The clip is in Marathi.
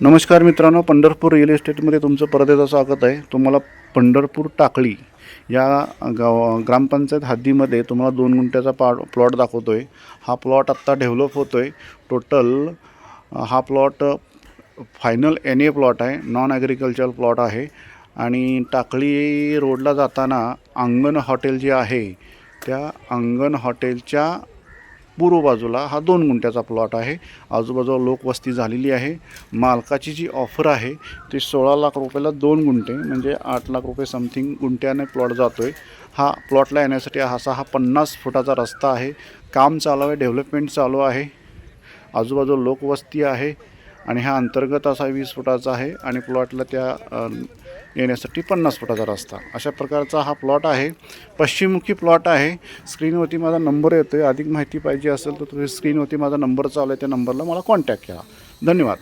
नमस्कार मित्रांनो, पंढरपूर रिअल इस्टेटमध्ये तुमचं परत एकदा स्वागत आहे. तुम्हाला पंढरपूर टाकळी या ग्रामपंचायत हद्दीमध्ये तुम्हाला 2 गुंठ्याचा प्लॉट दाखवतो आहे. हा प्लॉट आत्ता डेव्हलप होतो आहे. टोटल हा प्लॉट फायनल NA प्लॉट आहे, नॉन ॲग्रिकल्चरल प्लॉट आहे. आणि टाकळी रोडला जाताना अंगण हॉटेल जे आहे त्या अंगण हॉटेलच्या पूर्व बाजूला हा 2 गुंठ्याचा प्लॉट आहे. आजूबाजूला लोकवस्ती झालेली आहे. मालकाची जी ऑफर आहे ती 16 लाख रुपयाला 2 गुंठे म्हणजे 8 लाख रुपये समथिंग गुंठ्याने प्लॉट जातो आहे. हा प्लॉटला येण्यासाठी हा 50 फुटाचा रस्ता आहे. काम चालू आहे, डेव्हलपमेंट चालू आहे. आजूबाजूला लोकवस्ती आहे आणि हा अंतर्गत असा 20 फुटाचा आहे आणि प्लॉटला त्या येण्यासाठी 50 फुटाचा रस्ता. अशा प्रकारचा हा प्लॉट आहे. पश्चिममुखी प्लॉट आहे. स्क्रीनवरती माझा नंबर येतो आहे. अधिक माहिती पाहिजे असेल तर तुम्ही स्क्रीनवरती माझा नंबर चालू आहे, त्या नंबरला मला कॉन्टॅक्ट करा. धन्यवाद.